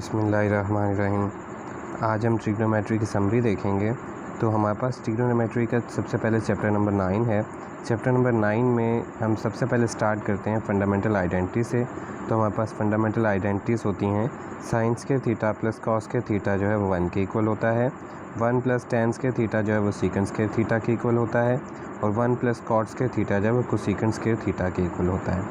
बिस्मिल्लाहिर्रहमानिर्रहीम। आज हम ट्रिग्नोमेट्री की समरी देखेंगे। तो हमारे पास ट्रिग्नोमेट्री का सबसे पहले चैप्टर नंबर 9 है। चैप्टर नंबर 9 में हम सबसे पहले स्टार्ट करते हैं फंडामेंटल आइडेंटिटी से। तो हमारे पास फंडामेंटल आइडेंटिटीज़ होती हैं sine square theta plus cos square theta जो है वो 1 के इक्वल होता है। 1 प्लस टेन स्क्वायर थीटा जो है वो सीकेंड स्क्वायर थीटा के इक्वल होता है। और 1 प्लस कॉट स्क्वायर थीटा जो है वो कोसेकेंड स्क्वायर थीटा के इक्वल होता है।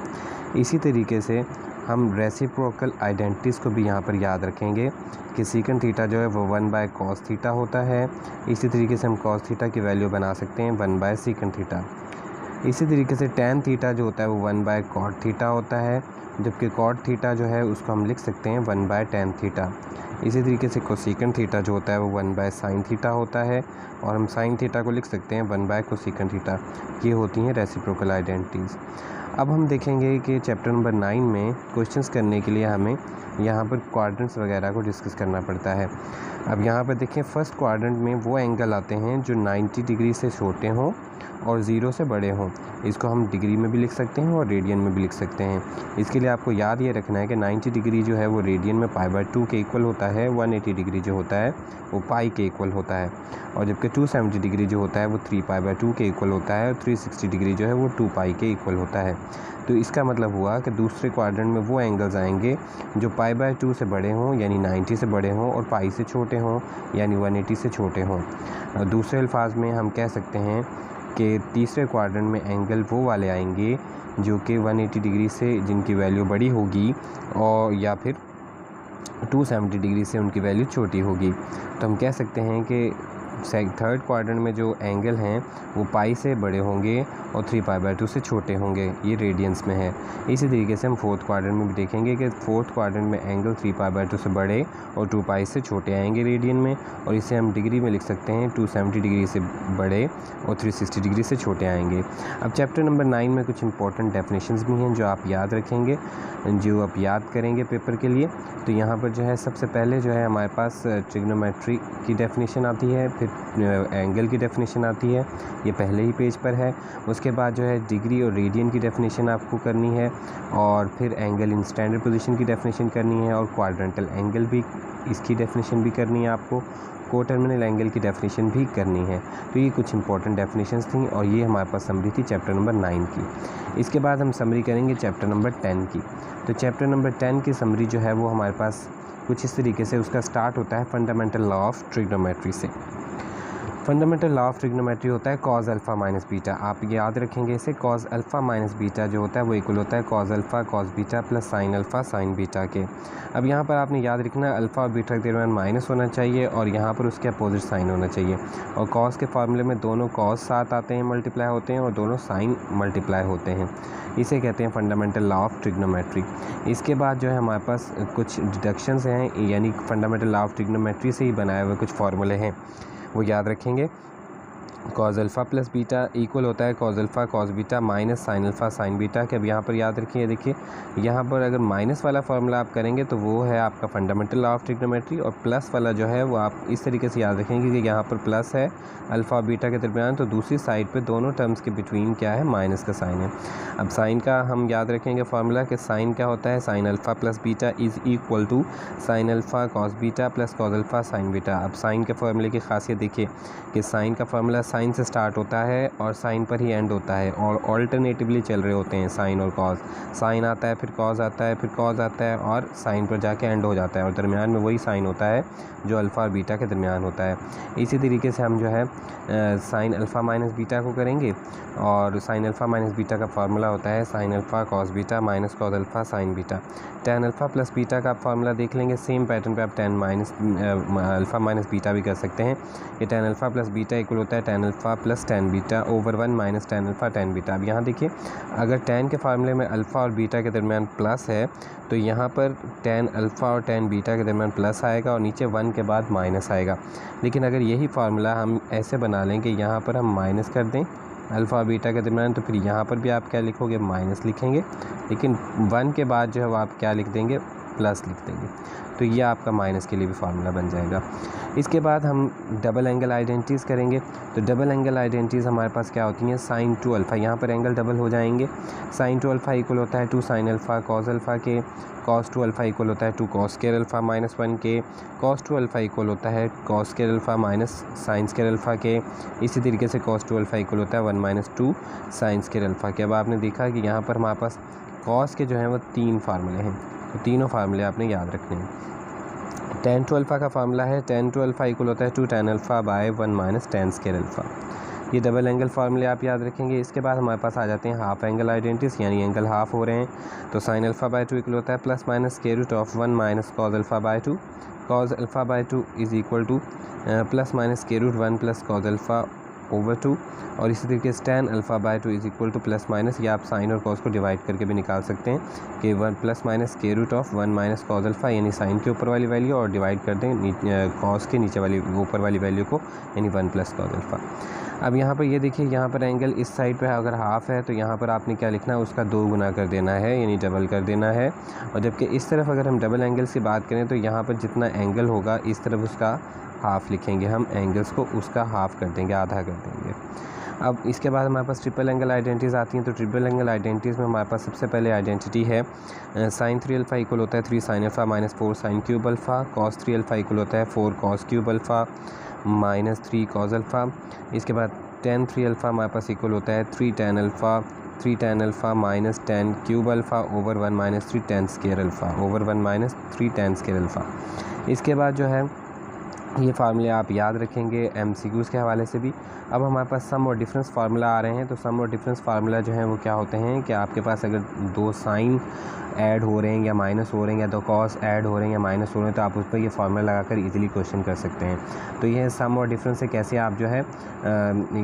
इसी तरीके से हम रेसिप्रोकल आइडेंटिटीज़ को भी यहाँ पर याद रखेंगे कि सीकेंड थीटा जो है वो 1 बाय कॉस थीटा होता है। इसी तरीके से हम कॉस थीटा की वैल्यू बना सकते हैं 1 बाय सीकेंड थीटा। इसी तरीके से टैन थीटा जो होता है वो 1 बाय कॉट थीटा होता है, जबकि कॉट थीटा जो है उसको हम लिख सकते हैं 1 बाय टैन थीटा। इसी तरीके से कोसेकेंड थीटा जो होता है वो 1 बाय साइन थीटा होता है, और हम साइन थीटा को लिख सकते हैं 1 बाय कोसेकेंड थीटा। ये होती हैं रेसिप्रोकल आइडेंटिटीज़। अब हम देखेंगे कि चैप्टर नंबर 9 में क्वेश्चंस करने के लिए हमें यहाँ पर क्वाड्रेंट्स वगैरह को डिस्कस करना पड़ता है। अब यहाँ पर देखें, फर्स्ट क्वाड्रेंट में वो एंगल आते हैं जो 90 डिग्री से छोटे हों और 0 से बड़े हों। इसको हम डिग्री में भी लिख सकते हैं और रेडियन में भी लिख सकते हैं। इसके लिए आपको याद ये रखना है कि 90 डिग्री जो है वो रेडियन में π/2 के इक्वल होता है, 180 डिग्री जो होता है वो पाई के इक्वल होता है, और जबकि 270 डिग्री जो होता है वो 3π/2 के इक्वल होता है, और 360 डिग्री जो है वो 2 पाई के इक्वल होता है। तो इसका मतलब हुआ कि दूसरे क्वाड्रेंट में वो एंगल्स आएंगे जो π/2 से बड़े हों यानी 90 से बड़े हों, और पाई से छोटे हों यानी 180 से छोटे हों। दूसरे अल्फाज में हम कह सकते हैं कि तीसरे क्वाड्रेंट में एंगल वो वाले आएंगे जो कि 180 डिग्री से जिनकी वैल्यू बड़ी होगी, और या फिर 270 डिग्री से उनकी वैल्यू छोटी होगी। तो हम कह सकते हैं कि थर्ड क्वाड्रेंट में जो एंगल हैं वो पाई से बड़े होंगे और 3π/2 से छोटे होंगे, ये रेडियंस में है। इसी तरीके से हम फोर्थ क्वाड्रेंट में भी देखेंगे कि फोर्थ क्वाड्रेंट में एंगल 3π/2 से बड़े और 2 पाई से छोटे आएंगे रेडियन में, और इसे हम डिग्री में लिख सकते हैं 270 डिग्री से बड़े और 360 डिग्री से छोटे आएंगे। अब चैप्टर नंबर 9 में कुछ इंपॉर्टेंट डेफिनेशंस भी हैं जो आप याद रखेंगे, जो आप याद करेंगे पेपर के लिए। तो यहाँ पर जो है सबसे पहले जो है हमारे पास ट्रिग्नोमेट्री की डेफिनेशन आती है, फिर एंगल की डेफिनेशन आती है, ये पहले ही पेज पर है। उसके बाद जो है डिग्री और रेडियन की डेफिनेशन आपको करनी है, और फिर एंगल इन स्टैंडर्ड पोजीशन की डेफिनेशन करनी है, और क्वाड्रेंटल एंगल भी इसकी डेफिनेशन भी करनी है आपको, कोटर्मिनल एंगल की डेफिनेशन भी करनी है। तो ये कुछ इंपॉर्टेंट डेफिनेशंस थी, और ये हमारे पास समरी थी चैप्टर नंबर 9 की। इसके बाद हम समरी करेंगे चैप्टर नंबर 10 की। तो चैप्टर नंबर 10 की समरी जो है वो हमारे पास कुछ इस तरीके से उसका स्टार्ट होता है फंडामेंटल लॉ ऑफ ट्रिग्नोमेट्री से। फंडामेंटल लॉ ऑफ ट्रिग्नोमेट्री होता है कॉज अल्फ़ा माइनस बीटा। आप याद रखेंगे इसे, कॉज अल्फ़ा माइनस बीटा जो होता है वो इक्वल होता है cos alpha cos beta plus sine alpha sine beta के। अब यहाँ पर आपने याद रखना है अल्फ़ा और बीटा के दरमियान माइनस होना चाहिए, और यहाँ पर उसके अपोजिट साइन होना चाहिए। और कॉज के फार्मूले में दोनों कॉज साथ आते हैं, मल्टीप्लाई होते हैं, और दोनों साइन मल्टीप्लाई होते हैं। इसे कहते हैं फंडामेंटल लॉ ऑफ ट्रिग्नोमेट्री। इसके बाद जो है हमारे पास कुछ डिडक्शंस हैं, यानी फंडामेंटल लॉ ऑफ ट्रिग्नोमेट्री से ही बनाए हुए कुछ फार्मूले हैं, वो याद रखेंगे। Cos alpha plus beta equal होता है cos alpha cos beta minus sine alpha sine beta के। अब यहाँ पर याद रखिए, देखिए यहाँ पर अगर माइनस वाला फार्मूला आप करेंगे तो वो है आपका फंडामेंटल लॉ ऑफ ट्रिग्नोमेट्री, और प्लस वाला जो है वो आप इस तरीके से याद रखेंगे कि यहाँ पर प्लस है अल्फ़ा बीटा के दरमियान, तो दूसरी साइड पे दोनों टर्म्स के बिटवीन क्या है, माइनस का साइन है। अब साइन का हम याद रखेंगे फार्मूला कि साइन क्या होता है, sine alpha plus beta is equal to sine alpha cos beta plus cos alpha sine beta. अब साइन के फार्मूले की खासियत देखिए कि साइन का फार्मूला साइन से स्टार्ट होता है और साइन पर ही एंड होता है, और ऑल्टरनेटिवली चल रहे होते हैं साइन और कॉस। साइन आता है, फिर कॉस आता है, फिर कॉस आता है, और साइन पर जाके एंड हो जाता है, और दरमियान में वही साइन होता है जो अल्फ़ा और बीटा के दरमियान होता है। इसी तरीके से हम जो है साइन अल्फ़ा माइनस बीटा को करेंगे, और साइन अल्फ़ा माइनस बीटा का फार्मूला होता है sine alpha cos beta minus cos alpha sine beta. Tan alpha plus beta का आप फार्मूला देख लेंगे, सेम पैटर्न पे आप tan minus alpha minus beta भी कर सकते हैं। ये tan alpha plus beta equal होता है tan alpha plus tan beta over 1 minus tan alpha tan beta. अब यहाँ देखिए, अगर टैन के फार्मूले में अल्फ़ा और बीटा के दरमियान प्लस है, तो यहाँ पर टैन अल्फ़ा और टैन बीटा के दरमियान प्लस आएगा, और नीचे 1 के बाद माइनस आएगा। लेकिन अगर यही फार्मूला हम ऐसे बना लें कि यहाँ पर हम माइनस कर दें अल्फ़ा और बीटा के दरमियान, तो फिर यहाँ पर भी आप क्या लिखोगे, माइनस लिखेंगे, लेकिन 1 के बाद जो है वो आप क्या लिख देंगे, प्लस लिख देंगे। तो ये आपका माइनस के लिए भी फार्मूला बन जाएगा। इसके बाद हम डबल एंगल आइडेंटिटीज़ करेंगे। तो डबल एंगल आइडेंटिटीज़ हमारे पास क्या होती हैं, साइन टू अल्फ़ा, यहाँ पर एंगल डबल हो जाएंगे। साइन टू अल्फ़ा इक्वल होता है two sine alpha cos alpha के, कॉस टू अल्फ़ा इक्वल होता है two cos square alpha minus 1 के, कॉस टू अल्फ़ा इक्वल होता है cos square alpha minus sine square alpha के। इसी तरीके से कॉस टू अल्फ़ा इक्वल होता है 1 माइनस 2 साइन स्क्वायर अल्फ़ा के। अब आपने देखा कि यहाँ पर हमारे पास कॉस के जो हैं वो 3 फार्मूले हैं, तो तीनों फार्मूले आपने याद रखने हैं। टेन टू अल्फ़ा का फार्मूला है टेन टू अल्फ़ा इक्वल होता है two tan alpha by 1 minus tan square alpha. ये डबल एंगल फार्मूले आप याद रखेंगे। इसके बाद हमारे पास आ जाते हैं हाफ एंगल आइडेंटिटीज़, यानी एंगल हाफ हो रहे हैं। तो साइन अल्फ़ा बाय 2 इक्वल होता है plus minus square root of 1 minus cos alpha by 2, cos alpha by 2 is equal to plus minus square root 1 plus cos alpha over 2, और इसी तरीके से tan alpha by 2 is equal to plus minus, या आप sign और cos को divide करके भी निकाल सकते हैं कि 1 plus minus square root of 1 minus cos alpha, यानी साइन के ऊपर वाली वैल्यू, और डिवाइड कर दें कॉस के नीचे वाली ऊपर वाली वैल्यू को, यानी 1 प्लस कॉस अल्फ़ा। अब यहाँ पर ये देखिए, यहाँ पर एंगल इस साइड पे अगर हाफ़ है तो यहाँ पर आपने क्या लिखना है, उसका 2 गुना कर देना है, यानी डबल कर देना है। और जबकि इस तरफ अगर हम डबल एंगल्स की बात करें तो यहाँ पर जितना एंगल होगा इस तरफ उसका हाफ़ लिखेंगे हम, एंगल्स को उसका हाफ़ कर देंगे, आधा कर देंगे। अब इसके बाद हमारे पास ट्रिपल एंगल आइडेंटिटीज़ आती हैं। तो ट्रिपल एंगल आइडेंटिटीज़ में हमारे पास सबसे पहले आइडेंटिटी है साइन 3 अल्फ़ा इक्वल होता है 3 sine alpha minus 4 sine cube alpha, cos 3 alpha equal होता है 4 cos cube alpha minus 3 cos alpha. इसके बाद टेन 3 अल्फ़ा हमारे पास इक्वल होता है 3 tan alpha minus 10 cube alpha over 1 minus 3 ten square alpha over 1 minus 3 ten square alpha. इसके बाद जो है ये फार्मूले आप याद रखेंगे MCQs के हवाले से भी। अब हमारे पास सम और डिफरेंस फार्मूला आ रहे हैं। तो सम और डिफरेंस फार्मूला जो है वो क्या होते हैं कि आपके पास अगर 2 साइन ऐड हो रहे हैं या माइनस हो रहे हैं, या 2 कॉस ऐड हो रहे हैं या माइनस हो रहे हैं, तो आप उस पर ये फार्मूला लगाकर इजीली क्वेश्चन कर सकते हैं। तो ये सम और डिफरेंस से कैसे आप जो है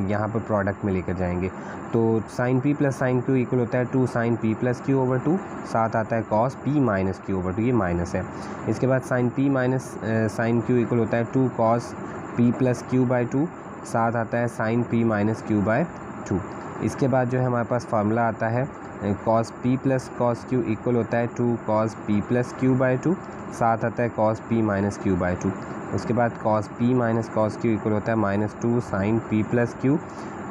यहाँ पर प्रोडक्ट में लेकर जाएंगे। तो sine P plus sine Q equal होता है 2 sine P plus Q over 2, साथ आता है cos P minus Q over 2, ये माइनस है। इसके बाद sine P minus sine Q equal होता है 2 cos P plus Q by 2, साथ आता है sine P minus Q by 2। इसके बाद जो है हमारे पास फार्मूला आता है cos P plus cos Q equal होता है 2 cos P plus Q by 2, साथ आता है cos P minus Q by 2। उसके बाद cos P minus cos Q equal होता है minus 2 sine P plus Q,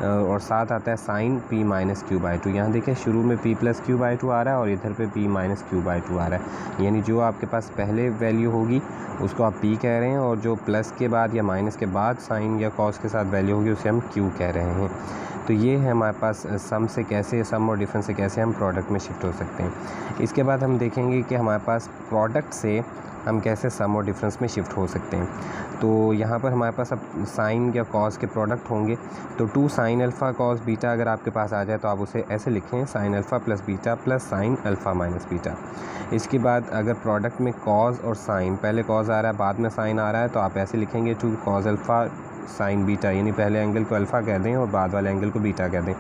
और साथ आता है sine P minus Q by 2। यहाँ देखिए शुरू में P प्लस Q बाई 2 आ रहा है और इधर पे P माइनस Q बाई 2 आ रहा है, यानी जो आपके पास पहले वैल्यू होगी उसको आप P कह रहे हैं, और जो प्लस के बाद या माइनस के बाद साइन या कॉस के साथ वैल्यू होगी उसे हम Q कह रहे हैं। तो ये है हमारे पास सम से कैसे, सम और डिफरेंस से कैसे हम प्रोडक्ट में शिफ्ट हो सकते हैं। इसके बाद हम देखेंगे कि हमारे पास प्रोडक्ट से हम कैसे सम और डिफरेंस में शिफ्ट हो सकते हैं। तो यहाँ पर हमारे पास अब साइन या कॉस के प्रोडक्ट होंगे। तो 2 साइन अल्फ़ा कॉस बीटा अगर आपके पास आ जाए तो आप उसे ऐसे लिखें, sign alpha plus beta plus sine alpha minus beta. इसके बाद अगर प्रोडक्ट में कॉस और साइन, पहले कॉस आ रहा है बाद में साइन आ रहा है, तो आप ऐसे लिखेंगे 2 कॉस अल्फ़ा साइन बीटा, यानी पहले एंगल को अल्फ़ा कह दें और बाद वाले एंगल को बीटा कह दें।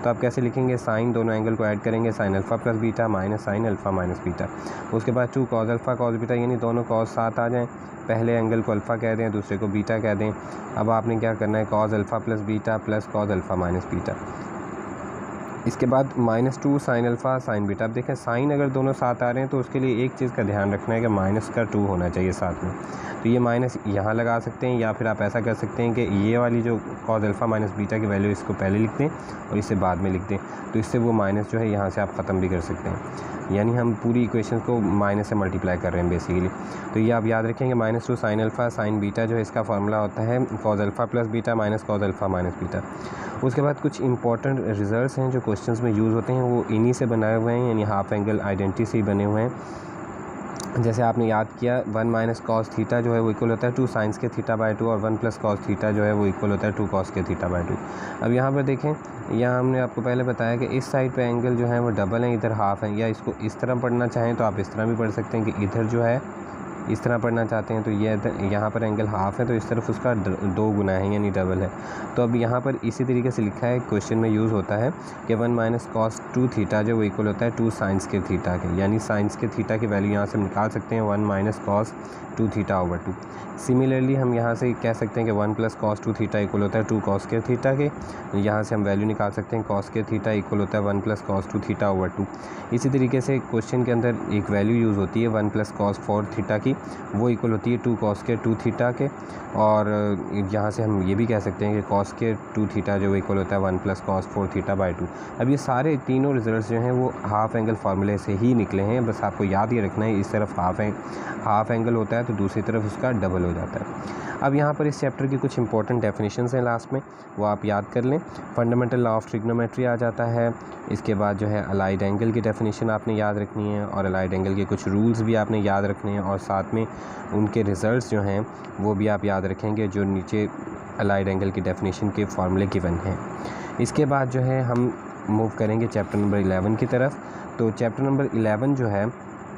तो आप कैसे लिखेंगे, साइन दोनों एंगल को ऐड करेंगे, sign alpha plus beta minus sine alpha minus beta. उसके बाद 2 कॉस अल्फ़ा कॉस बीटा, यानी दोनों कॉस साथ आ जाएं, पहले एंगल को अल्फ़ा कह दें दूसरे को बीटा कह दें। अब आपने क्या करना है, cos alpha plus beta plus cos alpha minus beta. इसके बाद minus 2 sine alpha sine beta. अब देखें साइन अगर दोनों साथ आ रहे हैं तो उसके लिए एक चीज़ का ध्यान रखना है कि माइनस का 2 होना चाहिए साथ में। तो ये माइनस यहाँ लगा सकते हैं, या फिर आप ऐसा कर सकते हैं कि ये वाली जो कॉस अल्फ़ा माइनस बीटा की वैल्यू इसको पहले लिख दें और इसे बाद में लिख दें, तो इससे वो माइनस जो है यहाँ से आप ख़त्म भी कर सकते हैं। यानी हम पूरी इक्वेशन को माइनस से मल्टीप्लाई कर रहे हैं बेसिकली। तो ये आप याद रखेंगे, minus 2 sine alpha sine beta जो है इसका फार्मूला होता है cos alpha plus beta minus cos alpha minus beta. उसके बाद कुछ इंपॉर्टेंट रिजल्ट्स हैं जो क्वेश्चंस में यूज़ होते हैं, वो इन्हीं से बनाए हुए हैं, यानी हाफ एंगल आइडेंटिटी से ही बने हुए हैं। जैसे आपने याद किया 1 माइनस कॉस थीटा जो है वो इक्वल होता है 2 साइंस के थीटा बाई 2, और 1 प्लस कॉस थीटा जो है वो इक्वल होता है 2 कॉस के थीटा बाई 2। अब यहाँ पर देखें, यहाँ हमने आपको पहले बताया कि इस साइड पे एंगल जो है वो डबल है, इधर हाफ है, या इसको इस तरह पढ़ना चाहें तो आप इस तरह भी पढ़ सकते हैं कि इधर जो है इस तरह पढ़ना चाहते हैं तो ये यहाँ पर एंगल हाफ है तो इस तरफ उसका 2 गुना है, यानी डबल है। तो अब यहाँ पर इसी तरीके से लिखा है, क्वेश्चन में यूज़ होता है कि 1 माइनस कॉस 2 थीटा जो वो इक्वल होता है 2 साइंस के थीटा के, यानी साइंस के थीटा की वैल्यू यहाँ से हम निकाल सकते हैं 1 minus cos 2 theta over 2। Similarly हम यहाँ से कह सकते हैं कि 1 प्लस कॉस 2 थीटा इक्वल होता है 2 कॉस के थीटा के, यहाँ से हम वैल्यू निकाल सकते हैं कॉस के थीटा इक्वल होता है 1 प्लस कॉस 2 थीटा ओवर 2। इसी तरीके से क्वेश्चन के अंदर एक वैल्यू यूज़ होती है 1 प्लस कॉस 4 थीटा की, वो इक्वल होती है 2 cos स्क्वायर 2 थीटा के। और यहाँ से हम ये भी कह सकते हैं कि cos स्क्वायर 2 थीटा जो इक्वल होता है 1 + cos 4 थीटा बाई 2। अब ये सारे तीनों रिजल्ट्स जो हैं वो हाफ एंगल फार्मूले से ही निकले हैं, बस आपको याद ये रखना है, इस तरफ हाफ एंगल होता है तो दूसरी तरफ उसका डबल हो जाता है। अब यहाँ पर इस चैप्टर की कुछ इंपॉर्टेंट डेफिनेशंस हैं लास्ट में, वो आप याद कर लें। फंडामेंटल लॉ ऑफ ट्रिग्नोमेट्री आ जाता है। इसके बाद जो है अलाइड एंगल की डेफिनेशन आपने याद रखनी है, और अलाइड एंगल के कुछ रूल्स भी आपने याद रखने हैं, और साथ में उनके रिजल्ट्स जो हैं वो भी आप याद रखेंगे जो नीचे अलाइड एंगल की डेफिनेशन के फार्मूले गिवन हैं। इसके बाद जो है हम मूव करेंगे चैप्टर नंबर 11 की तरफ। तो चैप्टर नंबर 11 जो है,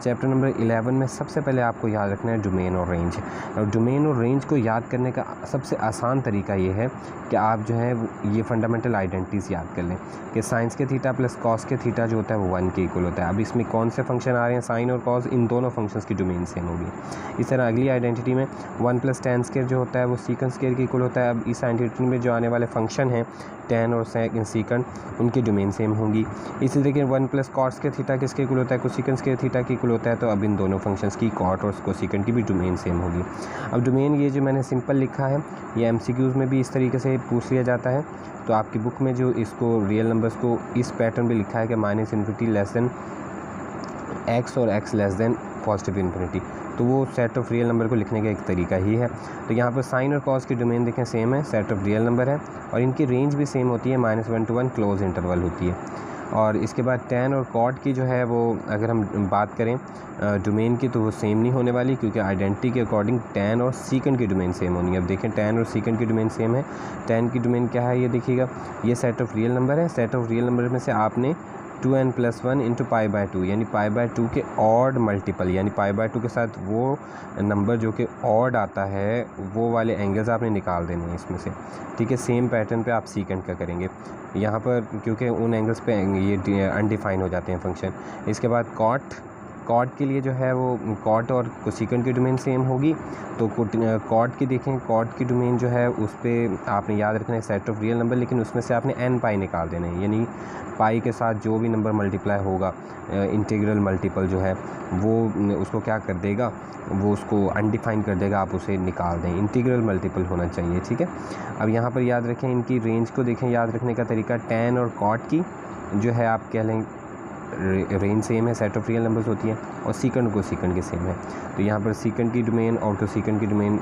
चैप्टर नंबर 11 में सबसे पहले आपको याद रखना है डोमेन और रेंज। और डोमेन और रेंज को याद करने का सबसे आसान तरीका ये है कि आप जो है ये फंडामेंटल आइडेंटिटीज़ याद कर लें कि साइंस के थीटा प्लस कॉस के थीटा जो होता है वो 1 के इक्वल होता है। अब इसमें कौन से फंक्शन आ रहे हैं, साइन और कॉस, इन दोनों फंक्शंस की डोमेन सेम होगी। इस तरह अगली आइडेंटिटी में 1 + tan स्क्वायर जो होता है वो सीकंड स्क्वायर के इक्वल होता है। अब इस आइडेंटिटी में जो आने वाले फंक्शन हैं tan और सीकंड, उनकी डोमेन सेम होंगी। इसी तरीके 1 + cos के थीटा किसके इक्वल होता है, कोसिकंड स्क्वायर थीटा के इक्वल होता है। तो अब इन दोनों फंक्शंस की कॉट और कोसिकंड की भी डोमेन सेम होगी। अब डोमेन ये जो मैंने सिंपल लिखा है ये एमसीक्यूज़ में भी इस तरीके से पूछ लिया जाता है। तो आपकी बुक में जो इसको रियल नंबर्स को इस पैटर्न पे लिखा है कि -∞ लेस देन x और x लेस देन +∞, तो वो सेट ऑफ रियल नंबर को लिखने का एक तरीका ही है। तो यहाँ पर साइन और कॉस की डोमेन देखें सेम है, सेट ऑफ रियल नंबर है, और इनकी रेंज भी सेम होती है, -1 to 1 क्लोज इंटरवल होती है। और इसके बाद tan और cot की जो है वो अगर हम बात करें डोमेन की तो वो सेम नहीं होने वाली, क्योंकि आइडेंटिटी के अकॉर्डिंग tan और सीकंड की डोमेन सेम होनी है। अब देखें tan और सीकंड की डोमेन सेम है। tan की डोमेन क्या है ये देखिएगा, ये सेट ऑफ रियल नंबर है। सेट ऑफ रियल नंबर में से आपने 2n + 1 × π/2 यानी π/2 के ऑड मल्टीपल, यानी π/2 के साथ वो नंबर जो कि ऑड आता है वो वाले एंगल्स आपने निकाल देने हैं इसमें से, ठीक है। सेम पैटर्न पे आप सीकंड का करेंगे यहाँ पर, क्योंकि उन एंगल्स पे ये अनडिफाइन हो जाते हैं फंक्शन। इसके बाद कॉट के लिए जो है वो कॉट और कोसिकंड की डोमेन सेम होगी। तो कॉट की देखें, कॉट की डोमेन जो है उस पर आपने याद रखना है सेट ऑफ रियल नंबर, लेकिन उसमें से आपने n पाई निकाल देना है, यानी पाई के साथ जो भी नंबर मल्टीप्लाई होगा इंटीग्रल मल्टीपल जो है वो उसको क्या कर देगा, वो उसको अनडिफाइन कर देगा, आप उसे निकाल दें, इंटीग्रल मल्टीपल होना चाहिए, ठीक है। अब यहाँ पर याद रखें इनकी रेंज को देखें, याद रखने का तरीका tan और cot की जो है आप कह लें रेंज सेम है, सेट ऑफ रियल नंबर्स होती है, और सीकंड को सीकंड की सेम है। तो यहाँ पर सीकंड की डोमेन और कोसिकंड की डोमेन,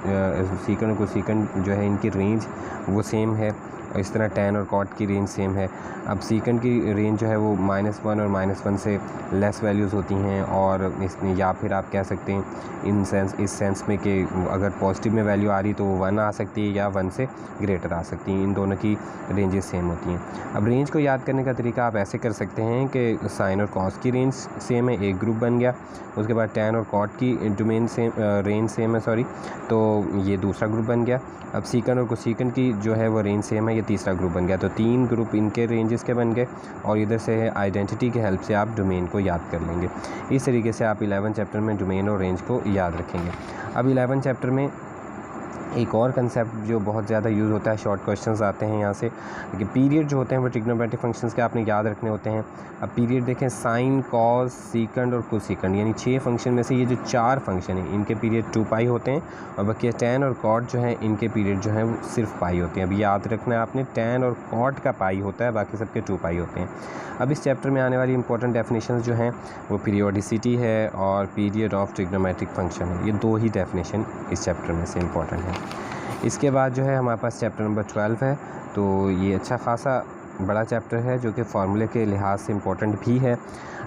सीकंड और कोसिकंड जो है इनकी रेंज वो सेम है, और इस तरह tan और cot की रेंज सेम है। अब सीकंड की रेंज जो है वो -1 और -1 से लेस वैल्यूज़ होती हैं, और इसमें या फिर आप कह सकते हैं इस सेंस में कि अगर पॉजिटिव में वैल्यू आ रही तो वो 1 आ सकती है या 1 से ग्रेटर आ सकती हैं। इन दोनों की रेंजेस सेम होती हैं। अब रेंज को याद करने का तरीका आप ऐसे कर सकते हैं कि साइन और cos की रेंज सेम है, एक ग्रुप बन गया। उसके बाद tan और cot की डोमेन सेम, रेंज सेम है सॉरी, तो ये दूसरा ग्रुप बन गया। अब सीकंड और कोसिकंड की जो है वो रेंज सेम है, ये तीसरा ग्रुप बन गया। तो 3 ग्रुप इनके रेंजेस के बन गए, और इधर से आइडेंटिटी की हेल्प से आप डोमेन को याद कर लेंगे। इस तरीके से आप 11 चैप्टर में डोमेन और रेंज को याद रखेंगे। अब 11 चैप्टर में एक और कंसेप्ट जो बहुत ज़्यादा यूज़ होता है, शॉर्ट क्वेश्चंस आते हैं यहाँ से कि पीरियड जो होते हैं वो ट्रिग्नोमेट्रिक फंक्शंस के आपने याद रखने होते हैं। अब पीरियड देखें, साइन, कॉस, सीकंड और कोसिकंड, यानी 6 फंक्शन में से ये जो 4 फंक्शन हैं इनके पीरियड 2π होते हैं, और बाकी tan और cot जो है इनके पीरियड जो है वो सिर्फ पाई होते हैं। अब याद रखना है आपने, tan और cot का पाई होता है, बाकी सबके 2π होते हैं। अब इस चैप्टर में आने वाली इंपॉर्टेंट डेफिनेशंस जो हैं वो पीरियोडिसिटी है और पीरियड ऑफ ट्रिग्नोमेट्रिक फंक्शन है। ये 2 ही डेफिनेशन इस चैप्टर में से इंपॉर्टेंट है। इसके बाद जो है हमारे पास चैप्टर नंबर 12 है। तो ये अच्छा खासा बड़ा चैप्टर है जो कि फार्मूले के लिहाज से इम्पोर्टेंट भी है।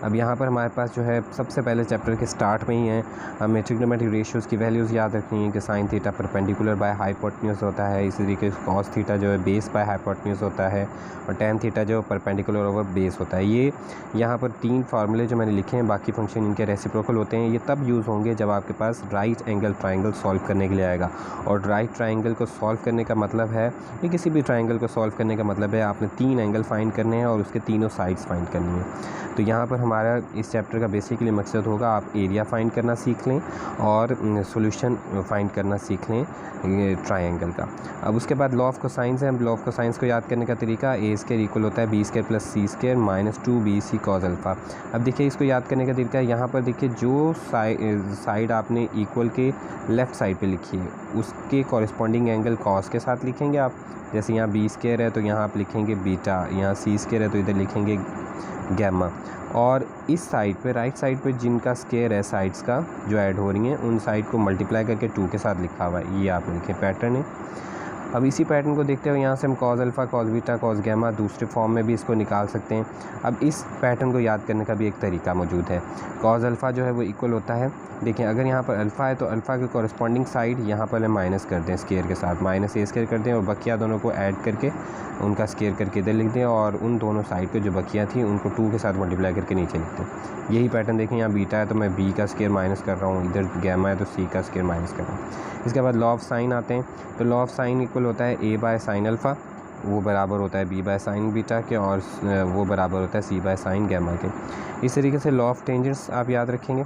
अब यहाँ पर हमारे पास जो है सबसे पहले चैप्टर के स्टार्ट में ही है हमें ट्रिग्नोमेट्रिक रेशियोज़ की वैल्यूज़ याद रखनी है कि sine theta perpendicular by hypotenuse होता है, इसी तरीके से कॉस थीटा जो है बेस बाय हाइपोटेन्यूज होता है, और tan थीटा जो परपेंडिकुलर ओवर बेस होता है। ये यहाँ पर 3 फार्मूले जो मैंने लिखे हैं, बाकी फंक्शन इनके रेसिप्रोकल होते हैं। ये तब यूज़ होंगे जब आपके पास राइट एंगल ट्राइंगल सॉल्व करने के लिए आएगा, और राइट ट्राइंगल को सॉल्व करने का मतलब है कि किसी भी ट्राइंगल को सॉल्व करने का मतलब है आपने 3 एंगल फाइंड करने हैं और उसके तीनों साइड्स फाइंड करनी है। तो यहाँ पर हमारा इस चैप्टर का बेसिकली मकसद होगा आप एरिया फाइंड करना सीख लें और सॉल्यूशन फाइंड करना सीख लें ट्रायंगल का। अब उसके बाद लॉ ऑफ कोसाइंस है। लॉ ऑफ कोसाइंस को याद करने का तरीका ए स्क्वायर इक्वल होता है B square plus C square minus 2bc cos alpha. अब देखिए इसको याद करने का तरीका यहाँ पर देखिए जो साइड आपने इक्वल के लेफ़्ट साइड पे लिखी है उसके कॉरस्पॉन्डिंग एंगल कॉस के साथ लिखेंगे आप। जैसे यहाँ बी स्क्वायर है तो यहाँ आप लिखेंगे बीटा, यहाँ सी स्क्वायर है तो इधर लिखेंगे गैमा। और इस साइड पे राइट साइड पे जिनका स्क्वायर है साइड्स का जो ऐड हो रही हैं उन साइड को मल्टीप्लाई करके 2 के साथ लिखा हुआ है, ये आपने लिखे पैटर्न है। अब इसी पैटर्न को देखते हुए यहाँ से हम cos alpha cos beta cos gamma दूसरे फॉर्म में भी इसको निकाल सकते हैं। अब इस पैटर्न को याद करने का भी एक तरीका मौजूद है। कॉस अल्फ़ा जो है वो इक्वल होता है, देखिए अगर यहाँ पर अल्फ़ा है तो अल्फ़ा के कॉरस्पॉन्डिंग साइड यहाँ पर माइनस कर दें स्क्वायर के साथ, माइनस ए स्क्वायर कर दें और बकिया दोनों को ऐड करके उनका स्क्वायर करके इधर लिख दें और उन दोनों साइड पे जो बकिया थी उनको 2 के साथ मल्टीप्लाई करके नीचे लिख दें। यही पैटर्न देखें, यहाँ बीटा है तो मैं बी का स्क्वायर माइनस कर रहा हूँ, इधर गैमा है तो सी का स्क्वायर माइनस कर रहा हूँ। इसके बाद लॉ ऑफ साइन आते हैं, तो लॉ ऑफ साइन इक्वल होता है ए बाय साइन अल्फ़ा, वो बराबर होता है बी बाय साइन बीटा के और वो बराबर होता है सी बाय साइन गैमा के। इस तरीके से लॉ ऑफ टेंजेंट्स आप याद रखेंगे।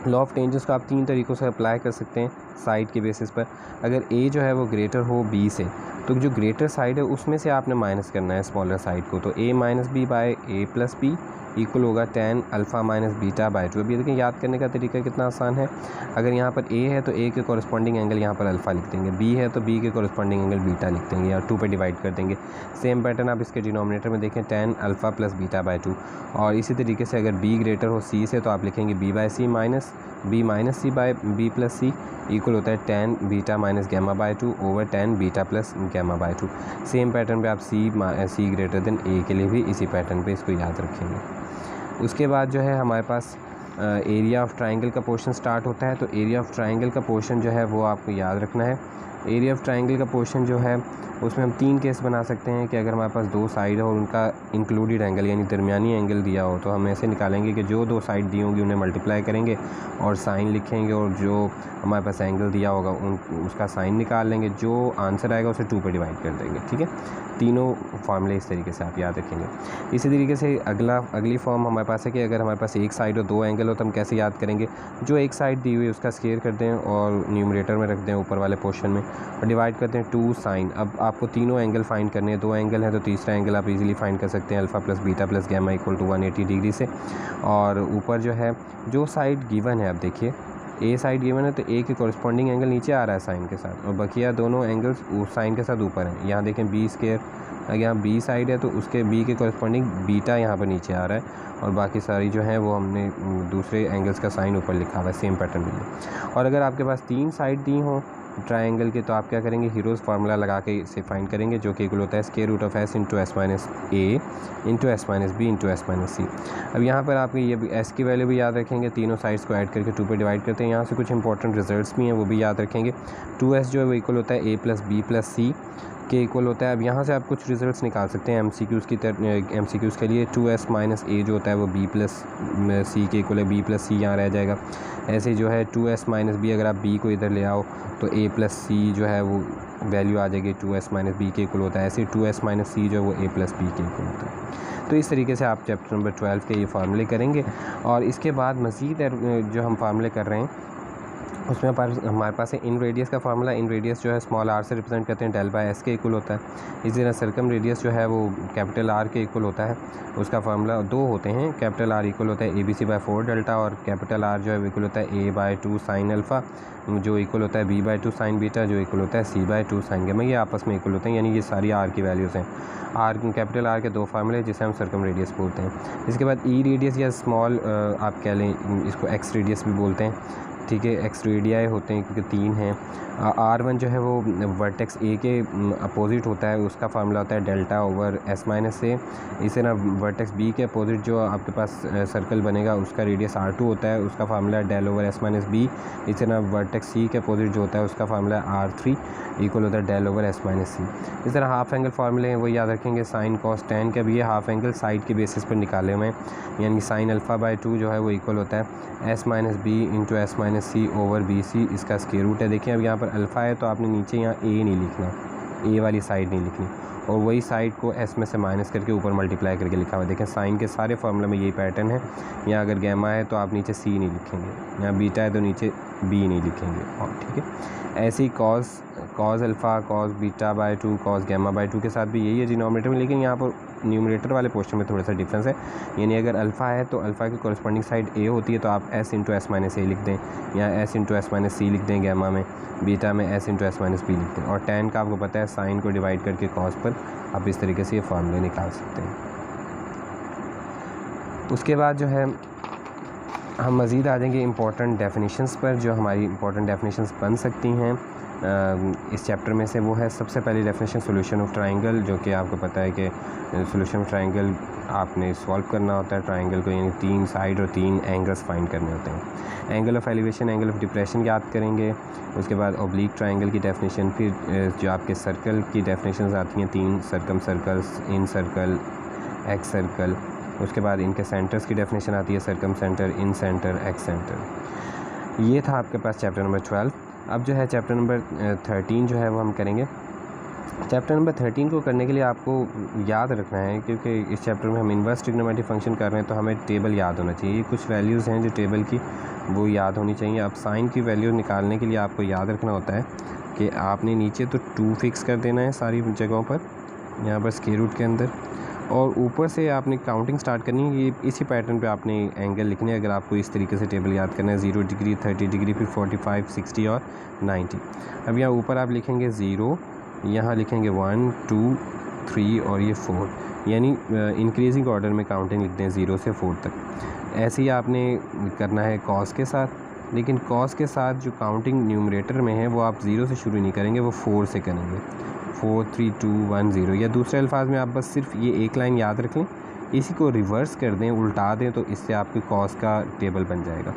लॉ ऑफ टेंजेंट्स को आप 3 तरीक़ों से अप्लाई कर सकते हैं साइड के बेसिस पर। अगर ए जो है वो ग्रेटर हो बी से तो जो ग्रेटर साइड है उसमें से आपने माइनस करना है स्मॉलर साइड को, तो ए माइनस बी बाय ए प्लस बी इक्वल होगा tan alpha minus beta by 2। अभी देखिए याद करने का तरीका कितना आसान है। अगर यहाँ पर a है तो a के कॉरस्पॉन्डिंग एंगल यहाँ पर अल्फ़ा लिख देंगे, b है तो b के कॉरस्पॉन्डिंग एंगल बीटा लिख देंगे या 2 पे डिवाइड कर देंगे। सेम पैटर्न आप इसके डिनोमिनेटर में देखें tan alpha plus beta by 2। और इसी तरीके से अगर b ग्रेटर हो c से तो आप लिखेंगे b by C minus b minus C by b plus C equal होता है tan beta minus gamma by 2 over tan beta plus gamma by 2। Same pattern पे आप c ग्रेटर देन a के लिए भी इसी पैटर्न पे इसको याद रखेंगे। उसके बाद जो है हमारे पास एरिया ऑफ ट्रायंगल का पोर्शन स्टार्ट होता है। तो एरिया ऑफ ट्रायंगल का पोर्शन जो है वो आपको याद रखना है। एरिया ऑफ ट्रायंगल का पोर्शन जो है उसमें हम 3 केस बना सकते हैं कि अगर हमारे पास 2 साइड हो और उनका इंक्लूडेड एंगल यानी दरमियानी एंगल दिया हो तो हम ऐसे निकालेंगे कि जो 2 साइड दी होंगी उन्हें मल्टीप्लाई करेंगे और साइन लिखेंगे और जो हमारे पास एंगल दिया होगा उसका साइन निकाल लेंगे, जो आंसर आएगा उसे 2 पे डिवाइड कर देंगे। ठीक है, तीनों फार्मूले इस तरीके से आप याद रखेंगे। इसी तरीके से अगली फॉर्म हमारे पास है कि अगर हमारे पास एक साइड और 2 एंगल हो तो हम कैसे याद करेंगे। जो एक साइड दी हुई है उसका स्क्वायर कर दें और न्यूमरेटर में रख दें ऊपर वाले पोर्शन में और डिवाइड करते हैं 2 साइन। अब आपको तीनों एंगल फाइंड करने हैं, 2 एंगल हैं तो तीसरा एंगल आप इजीली फाइंड कर सकते हैं alpha plus beta plus gamma equal to 180 degree से। और ऊपर जो है जो साइड गिवन है, अब देखिए ए साइड गिवन है तो ए के कॉरस्पॉन्डिंग एंगल नीचे आ रहा है साइन के साथ और बकिया दोनों एंगल्स साइन के साथ ऊपर हैं। यहाँ देखें बी स्क्वायर, अगर यहाँ बी साइड है तो उसके बी के कॉरस्पॉन्डिंग बीटा यहाँ पर नीचे आ रहा है और बाकी सारी जो है वो हमने दूसरे एंगल्स का साइन ऊपर लिखा हुआ है, सेम पैटर्न भी। और अगर आपके पास 3 साइड दी हों ट्रायंगल के तो आप क्या करेंगे, हीरोज़ फार्मूला लगा के इसे फाइंड करेंगे जो कि इक्वल होता है square root of s into S minus A into S minus B into S minus C. अब यहाँ पर आप ये s की वैल्यू भी याद रखेंगे, तीनों साइड्स को ऐड करके 2 पे डिवाइड करते हैं। यहाँ से कुछ इंपॉर्टेंट रिजल्ट्स भी हैं वो भी याद रखेंगे। 2s जो है वो इक्वल होता है a प्लस बी प्लस सी के इक्वल होता है। अब यहाँ से आप कुछ रिजल्ट्स निकाल सकते हैं MCQs के लिए। 2s माइनस a जो होता है वो b प्लस सी के इक्वल है, b प्लस सी यहाँ रह जाएगा। ऐसे जो है 2s माइनस b अगर आप b को इधर ले आओ तो a प्लस सी जो है वो वैल्यू आ जाएगी 2s माइनस b के इक्वल होता है। ऐसे 2s माइनस सी जो है वो a प्लस b के इक्वल होता है। तो इस तरीके से आप चैप्टर नंबर 12 के ये फार्मूले करेंगे और इसके बाद मज़ीद जो हम फार्मूले कर रहे हैं उसमें हमारे पास है इन रेडियस का फार्मूला। इन रेडियस जो है स्मॉल r से रिप्रेजेंट करते हैं, डेल बाय एस के इक्वल होता है। इसी तरह सर्कम रेडियस जो है वो कैपिटल R के इक्वल होता है। उसका फार्मूला 2 होते हैं, कैपिटल R इक्वल होता है ABC बाय 4 डेल्टा और कैपिटल R जो है वो इक्वल होता है A बाय 2 साइन अल्फ़ा जो इक्वल होता है B बाय 2 साइन बीटा जो इक्वल होता है C बाय 2 साइन गैमा। ये आपस में इक्वल होते हैं, यानी ये सारी R की वैल्यूज़ हैं। कैपिटल R के 2 फार्मूले जिसे हम सर्कम रेडियस बोलते हैं। इसके बाद ई रेडियस या स्मॉल आप कह लें, इसको एक्स रेडियस भी बोलते हैं। ठीक है, एक्स रेडियाई होते हैं क्योंकि 3 हैं। R1 जो है वो वर्टेक्स A के अपोजिट होता है, उसका फार्मूला होता है डेल्टा ओवर S माइनस ए। इसे ना वर्टेक्स B के अपोजिट जो आपके पास सर्कल बनेगा उसका रेडियस R2 होता है, उसका फार्मूला है del over S minus B. इसे ना वर्टेक्स C के अपोजिट जो होता है उसका फार्मूला है R3 इक्वल होता है डेल ओवर S माइनस सी। इस तरह हाफ एंगल फार्मूले हैं वो याद रखेंगे, साइन कॉस टैन के। अब ये हाफ एंगल साइड के बेसिस पर निकाले हुए हैं, यानी साइन अल्फ़ा बाय 2 जो है वो इक्वल होता है S minus B into S minus C over B C, इसका स्क्वायर रूट है। देखिए अब यहाँ पर अल्फ़ा है तो आपने नीचे यहाँ a नहीं लिखना, ए वाली साइड नहीं लिखनी, और वही साइड को एस में से माइनस करके ऊपर मल्टीप्लाई करके लिखा हुआ है। देखें साइन के सारे फार्मूला में यही पैटर्न है। यहाँ अगर गैमा है तो आप नीचे सी नहीं लिखेंगे, यहाँ बीटा है तो नीचे बी नहीं लिखेंगे, और ठीक है। ऐसे ही cos alpha cos beta by 2 cos gamma by 2 के साथ भी यही है डिनोमिनेटर में, लेकिन यहाँ पर न्यूमरेटर वाले पोर्शन में थोड़ा सा डिफरेंस है। यानी अगर अल्फ़ा है तो अल्फ़ा की कॉरस्पॉन्डिंग साइड ए होती है, तो आप S into S minus A लिख दें, या S into S minus C लिख दें गैमा में, बीटा में S into S minus B लिख दें। और tan का आपको पता है साइन को डिवाइड करके कॉस पर आप इस तरीके से ये फार्मूले निकाल सकते हैं। उसके बाद जो है हम मज़ीद आ जाएंगे इंपॉर्टेंट डेफिनेशंस पर, जो हमारी इंपॉर्टेंट डेफिनेशंस बन सकती हैं इस चैप्टर में से। वो है सबसे पहली डेफिनेशन सोल्यूशन ऑफ ट्रायंगल, जो कि आपको पता है कि सोल्यूशन ऑफ ट्रायंगल आपने सॉल्व करना होता है ट्रायंगल को, यानी 3 साइड और 3 एंगल्स फाइंड करने होते हैं। Angle of elevation, angle of depression याद करेंगे। उसके बाद ऑब्लिक ट्रायंगल की डेफिनेशन, फिर जो आपके सर्कल की डेफिनेशन आती हैं 3 सर्कम सर्कल्स, इन सर्कल, एक्स सर्कल। उसके बाद इनके सेंटर्स की डेफिनेशन आती है सर्कम सेंटर, इन सेंटर, एक्स सेंटर। ये था आपके पास चैप्टर नंबर 12। अब जो है चैप्टर नंबर 13 जो है वो हम करेंगे। चैप्टर नंबर 13 को करने के लिए आपको याद रखना है, क्योंकि इस चैप्टर में हम इन्वर्स ट्रिग्नोमेट्रिक फंक्शन कर रहे हैं, तो हमें टेबल याद होना चाहिए। कुछ वैल्यूज़ हैं जो टेबल की वो याद होनी चाहिए। अब साइन की वैल्यू निकालने के लिए आपको याद रखना होता है कि आपने नीचे तो 2 फिक्स कर देना है सारी जगहों पर, यहाँ पर स्क्वायर रूट के अंदर, और ऊपर से आपने काउंटिंग स्टार्ट करनी है। ये इसी पैटर्न पे आपने एंगल लिखने हैं अगर आपको इस तरीके से टेबल याद करना है। 0 डिग्री, 30 डिग्री, फिर 45, 60 और 90। अब यहाँ ऊपर आप लिखेंगे 0, यहाँ लिखेंगे 1, 2, 3 और ये 4, यानी इंक्रीजिंग ऑर्डर में काउंटिंग लिख दें 0 से 4 तक। ऐसे ही आपने करना है कॉस के साथ, लेकिन कॉस के साथ जो काउंटिंग न्यूमरेटर में है वो आप 0 से शुरू नहीं करेंगे, वो 4 से करेंगे। 4, 3, 2, 1, 0। या दूसरे अल्फाज में आप बस सिर्फ ये एक लाइन याद रखें, इसी को रिवर्स कर दें, उल्टा दें, तो इससे आपके कॉस का टेबल बन जाएगा।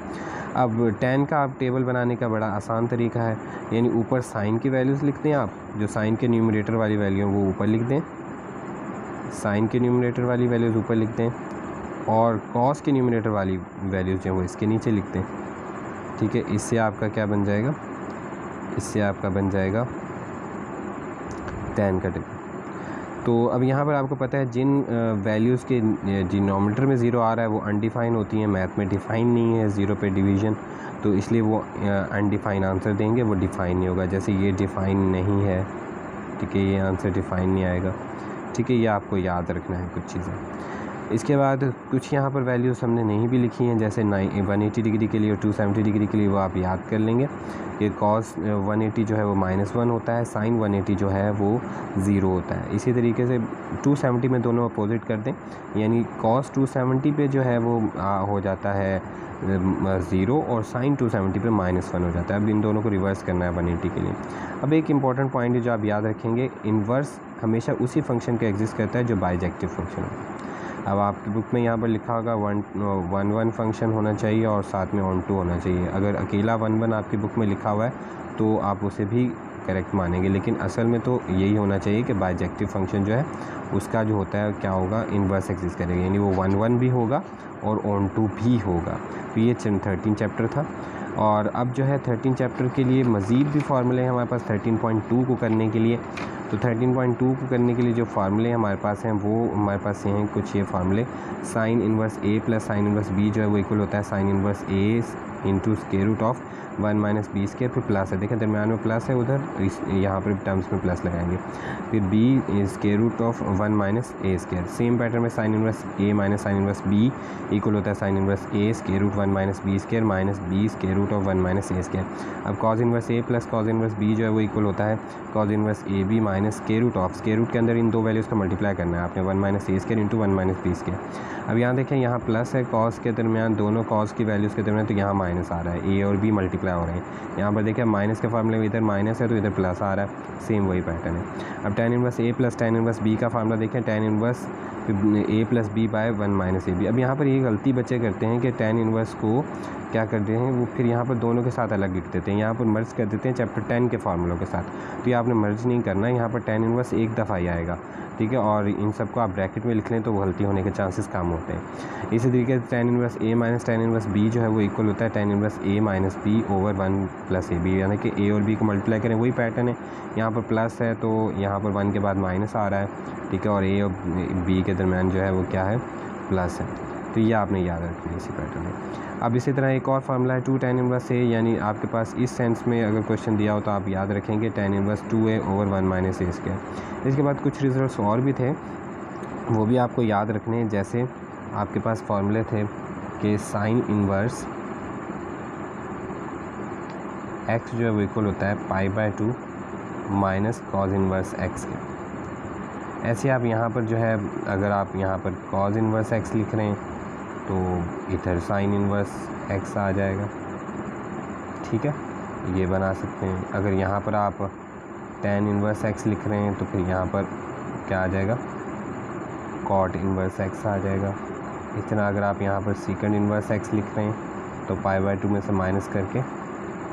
अब tan का आप टेबल बनाने का बड़ा आसान तरीका है, यानी ऊपर साइन की वैल्यूज़ लिख दें। आप जो साइन के न्यूमरेटर वाली वैल्यू हैं वो ऊपर लिख दें, साइन के न्यूमरेटर वाली वैल्यूज़ ऊपर लिख दें, और कॉस के न्यूमरेटर वाली वैल्यूज़ जो हैं वो इसके नीचे लिख दें। ठीक है, इससे आपका क्या बन जाएगा, इससे आपका बन जाएगा tan का टेबल। तो अब यहाँ पर आपको पता है जिन वैल्यूज़ के डिनोमिनेटर में 0 आ रहा है वो अनडिफाइन होती हैं, मैथ में डिफ़ाइन नहीं है 0 पे डिवीज़न, तो इसलिए वो अनडिफाइन आंसर देंगे, वो डिफ़ाइन नहीं होगा। जैसे ये डिफ़ाइन नहीं है, ठीक है, ये आंसर डिफ़ाइन नहीं आएगा। ठीक है, ये आपको याद रखना है कुछ चीज़ें। इसके बाद कुछ यहाँ पर वैल्यूज़ हमने नहीं भी लिखी हैं, जैसे 180 डिग्री के लिए और 270 डिग्री के लिए, वो आप याद कर लेंगे कि cos 180 जो है वो -1 होता है, sin 180 जो है वो 0 होता है। इसी तरीके से 270 में दोनों अपोजिट कर दें, यानी cos 270 पे जो है वो हो जाता है 0 और sin 270 पे -1 हो जाता है। अब इन दोनों को रिवर्स करना है 180 के लिए। अब एक इम्पॉर्टेंट पॉइंट है जो आप याद रखेंगे, इन्वर्स हमेशा उसी फंक्शन का एग्जिस्ट करता है जो बाइजेक्टिव फंक्शन है। अब आपकी बुक में यहाँ पर लिखा होगा 1 फंक्शन होना चाहिए और साथ में ऑन टू होना चाहिए। अगर अकेला 1 आपकी बुक में लिखा हुआ है तो आप उसे भी करेक्ट मानेंगे, लेकिन असल में तो यही होना चाहिए कि बाइजेक्टिव फंक्शन जो है उसका जो होता है क्या होगा, इन्वर्स एग्जिस्ट करेगा, यानी वो 1 भी होगा और ऑन टू भी होगा। तो ये 13 चैप्टर था। और अब जो है 13 चैप्टर के लिए मज़ीद भी फार्मूले हैं हमारे पास 13.2 को करने के लिए। तो 13.2 को करने के लिए जो फार्मूले हमारे पास हैं वो हमारे पास ये हैं कुछ ये फार्मूले। Sine inverse a plus sine inverse b जो है वो इक्वल होता है sine inverse a into square root of 1 minus B square, फिर प्लस है, देखें दरम्यान में प्लस है, उधर यहाँ पर टर्म्स में प्लस लगाएंगे, फिर b square root of 1 minus A square. Same pattern में sine inverse a minus sine inverse b equal होता है sine inverse a square root 1 minus B square minus b square root of 1 minus A square. अब cos inverse a plus cos inverse b जो है वो equal होता है cos inverse A B minus square root के अंदर इन दो values का मल्टीप्लाई करना है आपने, 1 minus A square into 1 minus B square. अब यहाँ देखें, यहाँ प्लस है कॉस के दरमियान, दोनों कॉस की वैल्यूज़ के दरमियान, तो यहाँ माइनस आ रहा है, ए और बी मल्टीप्लाई हो रहे हैं। यहाँ पर देखिए माइनस के फार्मूले में इधर माइनस है तो इधर प्लस आ रहा है, सेम वही पैटर्न है। अब tan inverse a plus tan inverse b का फार्मूला देखें, tan inverse a plus b by 1 minus A B. अब यहाँ पर ये गलती बच्चे करते हैं कि tan इनवर्स को क्या करते हैं वो फिर यहाँ पर दोनों के साथ अलग लिख देते हैं, यहाँ पर मर्ज कर देते हैं चैप्टर 10 के फार्मूलों के साथ। तो ये आपने मर्ज नहीं करना, यहाँ पर tan इनवर्स एक दफ़ा ही आएगा, ठीक है, और इन सबको आप ब्रैकेट में लिख लें तो गलती होने के चांसेस कम होते हैं। इसी तरीके से tan inverse a minus tan inverse b जो है वो इक्वल होता है tan tan inverse a minus B over 1 plus A B, यानी कि a और b को मल्टीप्लाई करें, वही पैटर्न है। यहाँ पर प्लस है तो यहाँ पर 1 के बाद माइनस आ रहा है, ठीक है, और a और b के दरमियान जो है वो क्या है, प्लस है। तो ये आपने याद रखना है इसी पैटर्न में। अब इसी तरह एक और फार्मूला है 2 tan इनवर्स a, यानी आपके पास इस सेंस में अगर क्वेश्चन दिया हो तो आप याद रखेंगे tan inverse 2a over 1 minus a square. इसके बाद कुछ रिजल्ट्स और भी थे, वो भी आपको याद रखने हैं। जैसे आपके पास फार्मूले थे कि साइन इनवर्स x जो है वो इक्वल होता है π/2 माइनस कॉज इनवर्स x के। ऐसे आप यहाँ पर जो है, अगर आप यहाँ पर कॉज इनवर्स x लिख रहे हैं तो इधर साइन इनवर्स x आ जाएगा, ठीक है, ये बना सकते हैं। अगर यहाँ पर आप tan इनवर्स x लिख रहे हैं तो फिर यहाँ पर क्या आ जाएगा, कॉट इनवर्स x आ जाएगा। इस तरह अगर आप यहाँ पर सीकेंड इनवर्स x लिख रहे हैं तो π/2 में से माइनस करके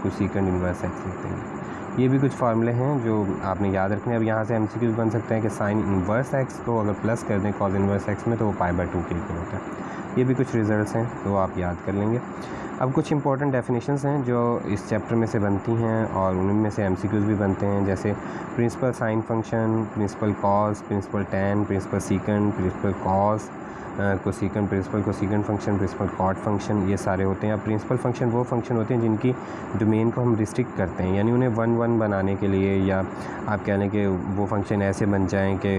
कुछ सीकेंड इनवर्स x लिख देंगे। ये भी कुछ फार्मूले हैं जो आपने याद रखने हैं। अब यहाँ से MCQ बन सकते हैं कि साइन इनवर्स x को अगर प्लस कर दें कॉज इनवर्स x में तो वो π/2 के इक्वल होता है। ये भी कुछ रिजल्ट्स हैं तो आप याद कर लेंगे। अब कुछ इंपॉर्टेंट डेफिनेशंस हैं जो इस चैप्टर में से बनती हैं और उनमें से MCQs भी बनते हैं, जैसे principal sine function, principal cos, principal tan, principal secant, principal cos, cosecant, principal cosecant function, principal cot function, ये सारे होते हैं। अब प्रिंसिपल फंक्शन वो फंक्शन होते हैं जिनकी डोमेन को हम रिस्ट्रिक्ट करते हैं, यानी उन्हें 1 बनाने के लिए, या आप कह लें कि वो फंक्शन ऐसे बन जाएं कि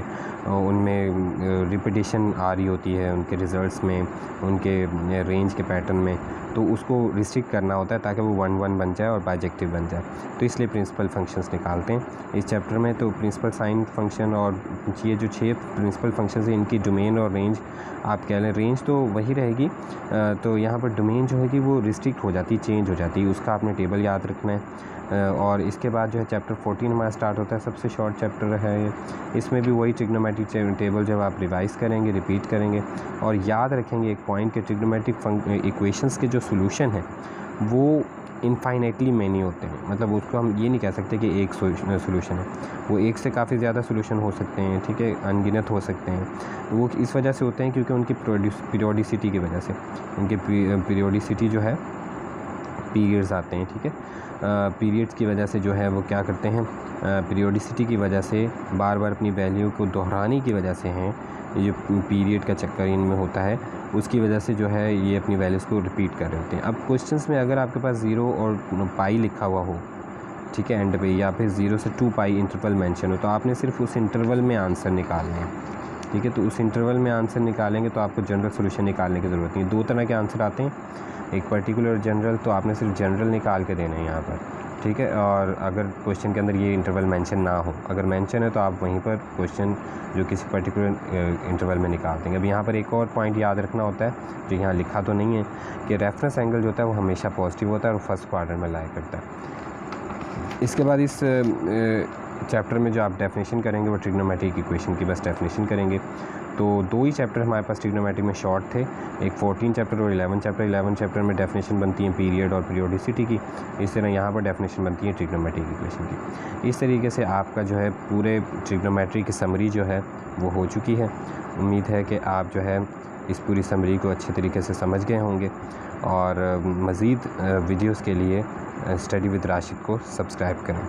उनमें रिपीटिशन आ रही होती है उनके रिज़ल्ट्स में, उनके रेंज के पैटर्न में, तो उसको रिस्ट्रिक्ट करना होता है ताकि वो 1 बन जाए और बाइजेक्टिव बन जाए। तो इसलिए प्रिंसिपल फंक्शंस निकालते हैं इस चैप्टर में। तो प्रिंसिपल साइन फंक्शन और ये जो 6 प्रिंसिपल फंक्शंस हैं, इनकी डोमेन और रेंज, आप कह लें रेंज तो वही रहेगी, तो यहाँ पर डोमेन जो है कि वो रिस्ट्रिक्ट हो जाती है, चेंज हो जाती है, उसका आपने टेबल याद रखना है। और इसके बाद जो है चैप्टर 14 हमारा स्टार्ट होता है, सबसे शॉर्ट चैप्टर है ये। इसमें भी वही ट्रिग्नोमेट्रिक टेबल जब आप रिवाइज़ करेंगे, रिपीट करेंगे और याद रखेंगे एक पॉइंट के ट्रिग्नोमेट्रिक इक्वेशंस के जो सोल्यूशन हैं वो इनफाइनेटली मैनी होते हैं। मतलब उसको हम ये नहीं कह सकते कि एक सोल्यूशन है, वो एक से काफ़ी ज़्यादा सोल्यूशन हो सकते हैं, ठीक है, अनगिनत हो सकते हैं। वो इस वजह से होते हैं क्योंकि उनकी पीरियोडिसिटी की वजह से, उनकी पीरियोडिसिटी जो है, पीरियड्स आते हैं, ठीक है, पीरियड्स की वजह से जो है वो क्या करते हैं, पीरियोडिसिटी की वजह से बार बार अपनी वैल्यू को दोहराने की वजह से हैं, ये जो पीरियड का चक्कर इनमें होता है उसकी वजह से जो है ये अपनी वैल्यूज़ को रिपीट कर रहे होते हैं। अब क्वेश्चंस में अगर आपके पास 0 और पाई लिखा हुआ हो, ठीक है, एंड पे, या फिर 0 से 2 पाई इंटरवल मेंशन हो, तो आपने सिर्फ उस इंटरवल में आंसर निकालने हैं, ठीक है। तो उस इंटरवल में आंसर निकालेंगे तो आपको जनरल सोल्यूशन निकालने की ज़रूरत नहीं है। 2 तरह के आंसर आते हैं, एक पर्टिकुलर जनरल, तो आपने सिर्फ जनरल निकाल के देना है यहाँ पर, ठीक है। और अगर क्वेश्चन के अंदर ये इंटरवल मेंशन ना हो, अगर मेंशन है तो आप वहीं पर क्वेश्चन जो किसी पर्टिकुलर इंटरवल में निकाल देंगे। अब यहाँ पर एक और पॉइंट याद रखना होता है जो यहाँ लिखा तो नहीं है, कि रेफरेंस एंगल जो होता है वो हमेशा पॉजिटिव होता है और फर्स्ट क्वाड्रेंट में लाई करता है। इसके बाद इस चैप्टर में जो आप डेफिनेशन करेंगे वो ट्रिग्नोमेट्रिक इक्वेशन की बस डेफिनेशन करेंगे। तो 2 ही चैप्टर हमारे पास ट्रिग्नोमेट्री में शॉर्ट थे, एक 14 चैप्टर और 11 चैप्टर। 11 चैप्टर में डेफिनेशन बनती है पीरियड और पीरियोडिसिटी की, इस तरह यहाँ पर डेफिनेशन बनती है ट्रिग्नोमेट्रिक इक्वेशन की। इस तरीके से आपका जो है पूरे ट्रिग्नोमेट्री की समरी जो है वो हो चुकी है। उम्मीद है कि आप जो है इस पूरी समरी को अच्छे तरीके से समझ गए होंगे, और मज़ीद वीडियोज़ के लिए स्टडी विद राशिद को सब्सक्राइब करें।